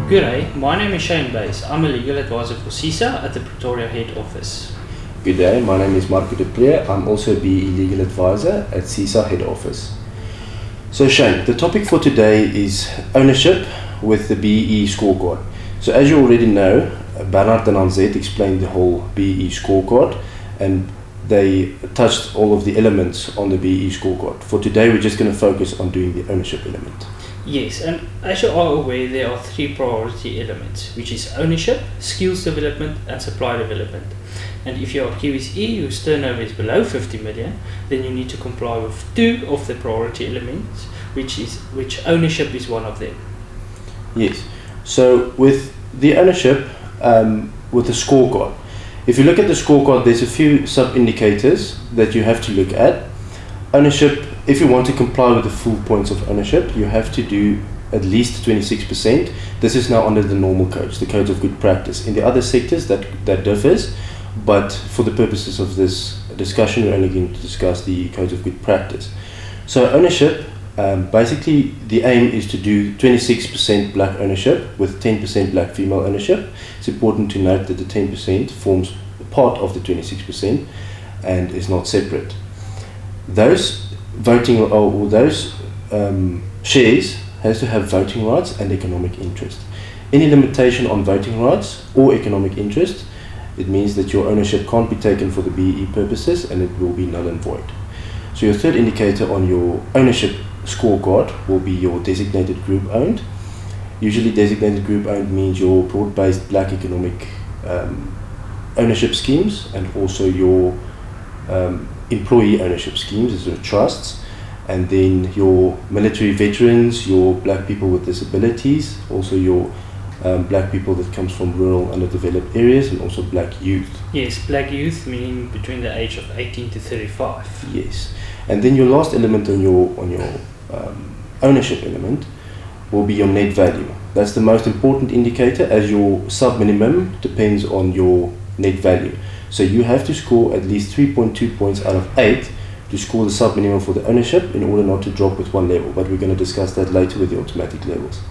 Good day, my name is Shane Bays. I'm a legal advisor for SEESA at the Pretoria head office. Good day, my name is Marco de Preez. I'm also a BE legal advisor at SEESA head office. So Shane, the topic for today is ownership with the BE scorecard. So as you already know, Bernard and Anzet explained the whole BE scorecard and they touched all of the elements on the BE scorecard. For today we're just going to focus on doing the ownership element. Yes, and as you are aware, there are three priority elements, which is ownership, skills development and supply development. And if you are QSE whose turnover is below 50 million, then you need to comply with two of the priority elements, which ownership is one of them. Yes, so with the ownership, with the scorecard, if you look at the scorecard, there's a few sub-indicators that you have to look at. Ownership, if you want to comply with the full points of ownership, you have to do at least 26%. This is now under the normal codes, the codes of good practice. In the other sectors that differs, but for the purposes of this discussion, we're only going to discuss the codes of good practice. So ownership, basically the aim is to do 26% black ownership with 10% black female ownership. It's important to note that the 10% forms part of the 26% and is not separate. Those voting or those shares has to have voting rights and economic interest. Any limitation on voting rights or economic interest, it means that your ownership can't be taken for the BE purposes and it will be null and void. So your third indicator on your ownership scorecard will be your designated group owned. Usually designated group owned means your broad-based black economic ownership schemes and also your employee ownership schemes, as your trusts, and then your military veterans, your black people with disabilities, also your black people that comes from rural underdeveloped areas, and also black youth. Yes, black youth meaning between the age of 18 to 35. Yes, and then your last element on your ownership element will be your net value. That's the most important indicator, as your sub-minimum depends on your net value. So you have to score at least 3.2 points out of 8 to score the sub-minimum for the ownership in order not to drop with one level, but we're going to discuss that later with the automatic levels.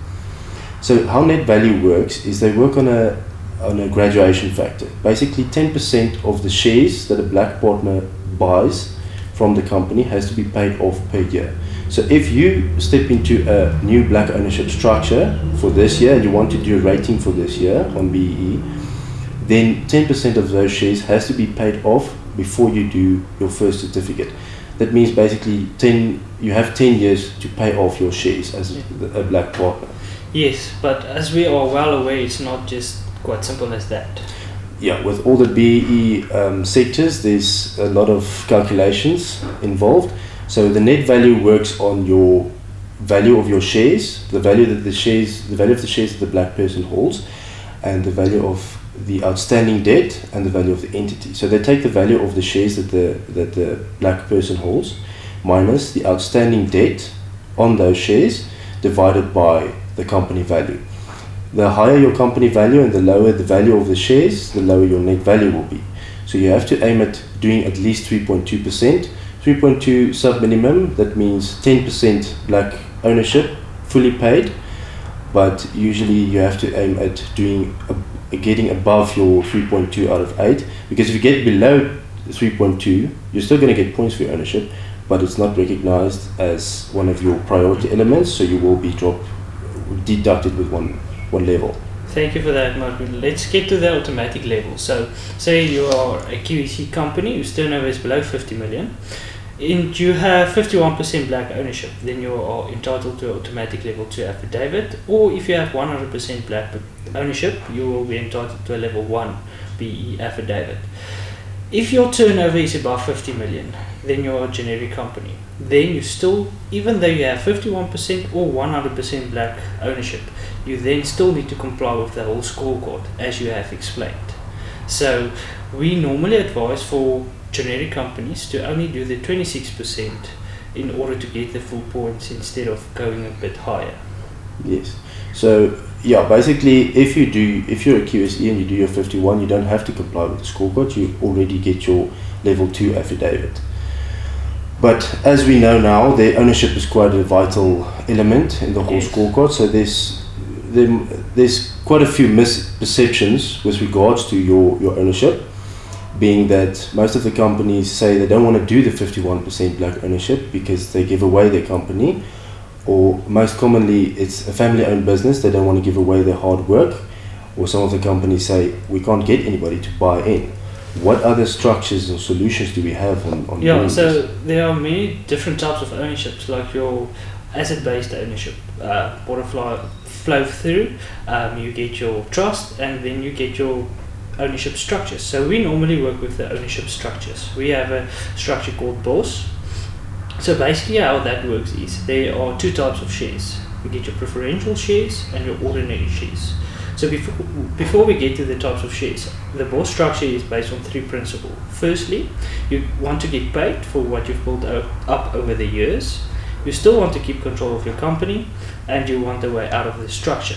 So how net value works is they work on a graduation factor. Basically 10% of the shares that a black partner buys from the company has to be paid off per year. So if you step into a new black ownership structure for this year and you want to do a rating for this year on BE, then 10% of those shares has to be paid off before you do your first certificate. That means basically you have 10 years to pay off your shares as a black partner. Yes, but as we are well aware, it's not just quite simple as that. Yeah, with all the BE sectors, there's a lot of calculations involved. So the net value works on your value of your shares, the value of the shares that the black person holds, and the value of the outstanding debt and the value of the entity. So they take the value of the shares that the black person holds minus the outstanding debt on those shares divided by the company value. The higher your company value and the lower the value of the shares, the lower your net value will be. So you have to aim at doing at least 3.2%. 3.2 sub-minimum, that means 10% black ownership fully paid, but usually you have to aim at getting above your 3.2 out of 8, because if you get below 3.2, you're still going to get points for your ownership, but it's not recognized as one of your priority elements, so you will be deducted with one level. Thank you for that, Martin. Let's get to the automatic level. So say you are a QEC company whose turnover is below 50 million and you have 51% black ownership, then you are entitled to automatic level 2 affidavit, or if you have 100% black ownership, you will be entitled to a level 1 BE affidavit. If your turnover is above 50 million, then you are a generic company. Then you still, even though you have 51% or 100% black ownership, you then still need to comply with the whole scorecard, as you have explained. So we normally advise for generic companies to only do the 26% in order to get the full points instead of going a bit higher. Yes. So yeah, basically if you're a QSE and you do your 51, you don't have to comply with the scorecard, you already get your level 2 affidavit. But as we know now, the ownership is quite a vital element in the whole scorecard, so there's there's quite a few misperceptions with regards to your ownership, being that most of the companies say they don't want to do the 51% black ownership because they give away their company, or most commonly it's a family-owned business, they don't want to give away their hard work, or some of the companies say we can't get anybody to buy in. What other structures or solutions do we have on doing so this? there are many different types of ownerships, like your asset-based ownership, butterfly flow through, you get your trust, and then you get your ownership structures. So we normally work with the ownership structures. We have a structure called BOSS. So basically how that works is there are two types of shares. You get your preferential shares and your ordinary shares. So before we get to the types of shares, the BOSS structure is based on three principles. Firstly, you want to get paid for what you've built up over the years. You still want to keep control of your company, and you want a way out of the structure.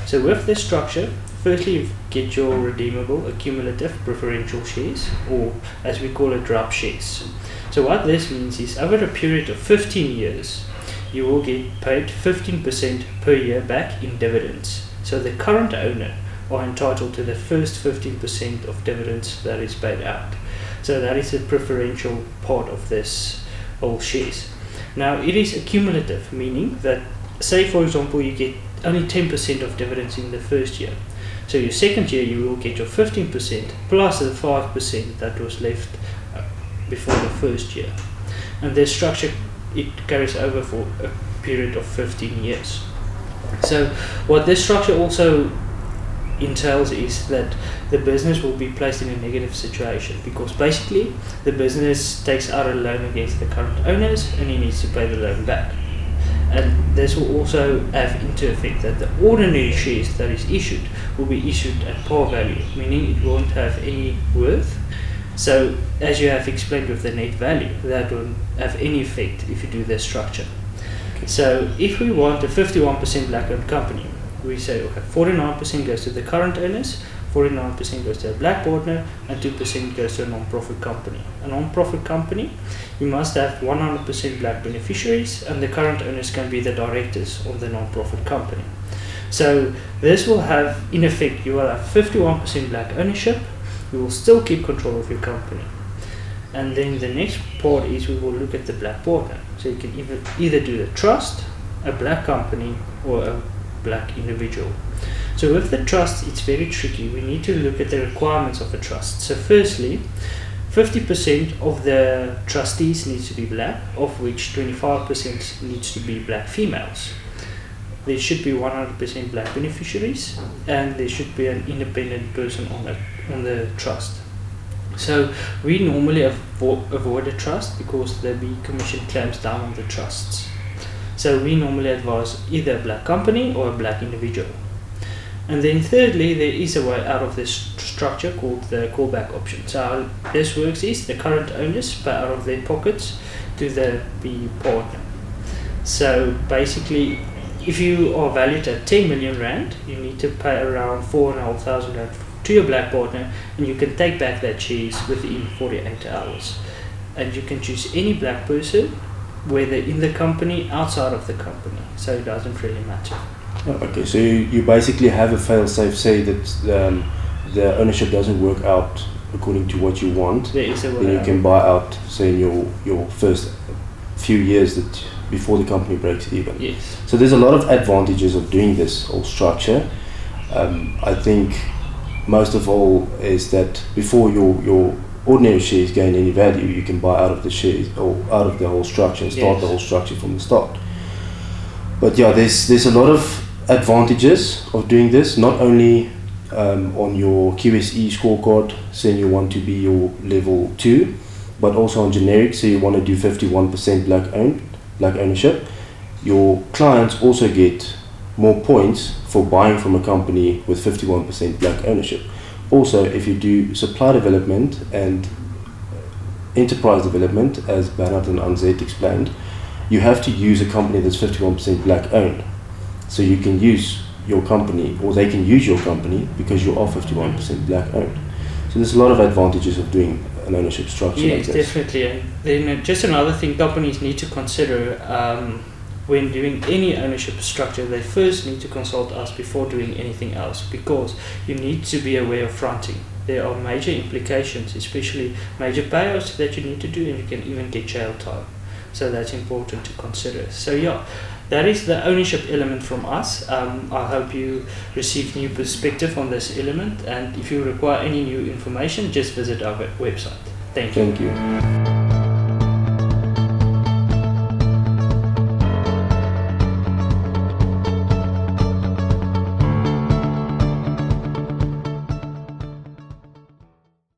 So with this structure, firstly you get your redeemable accumulative preferential shares, or as we call it, drop shares. So what this means is over a period of 15 years, you will get paid 15% per year back in dividends. So the current owner are entitled to the first 15% of dividends that is paid out. So that is a preferential part of this whole shares. Now it is accumulative, meaning that, say for example, you get only 10% of dividends in the first year. So your second year you will get your 15% plus the 5% that was left before the first year. And the structure, it carries over for a period of 15 years. So what this structure also entails is that the business will be placed in a negative situation, because basically the business takes out a loan against the current owners and he needs to pay the loan back. And this will also have into effect that the ordinary shares that is issued will be issued at par value, meaning it won't have any worth. So as you have explained with the net value, that won't have any effect if you do this structure. Okay. So if we want a 51% black owned company, we say okay, 49% goes to the current owners, 49% goes to a black partner, and 2% goes to a non-profit company. A non-profit company, you must have 100% black beneficiaries, and the current owners can be the directors of the non-profit company. So this will have, in effect, you will have 51% black ownership, you will still keep control of your company. And then the next part is we will look at the black partner. So you can either do the trust, a black company, or a black individual. So with the trust, it's very tricky. We need to look at the requirements of a trust. So firstly, 50% of the trustees needs to be black, of which 25% needs to be black females. There should be 100% black beneficiaries, and there should be an independent person on the trust. So we normally avoid a trust because the B Commission clamps down on the trusts. So we normally advise either a black company or a black individual. And then thirdly, there is a way out of this structure called the callback option. So how this works is the current owners pay out of their pockets to the B partner. So basically, if you are valued at 10 million rand, you need to pay around 4,500 rand to your black partner, and you can take back that shares within 48 hours. And you can choose any black person, whether in the company, outside of the company, so it doesn't really matter. Okay, so you basically have a fail-safe, say that the ownership doesn't work out according to what you want, there is a way then you can buy out, say in your first few years that before the company breaks even. Yes. So there's a lot of advantages of doing this whole structure. I think most of all is that before your ordinary shares gain any value, you can buy out of the shares or out of the whole structure and start the whole structure from the start. But yeah, there's a lot of advantages of doing this, not only on your QSE scorecard saying you want to be your level 2, but also on generic, so you want to do 51% black ownership. Your clients also get more points for buying from a company with 51% black ownership. Also, if you do supply development and enterprise development, as Bernard and Anzet explained, you have to use a company that's 51% black owned. So you can use your company, or they can use your company, because you are 51% black owned. So there's a lot of advantages of doing an ownership structure like yes, this. Definitely. And then just another thing companies need to consider, when doing any ownership structure, they first need to consult us before doing anything else, because you need to be aware of fronting. There are major implications, especially major payouts that you need to do, and you can even get jail time. So that's important to consider. So yeah, that is the ownership element from us. I hope you receive new perspective on this element, and if you require any new information, just visit our website. Thank you. Thank you.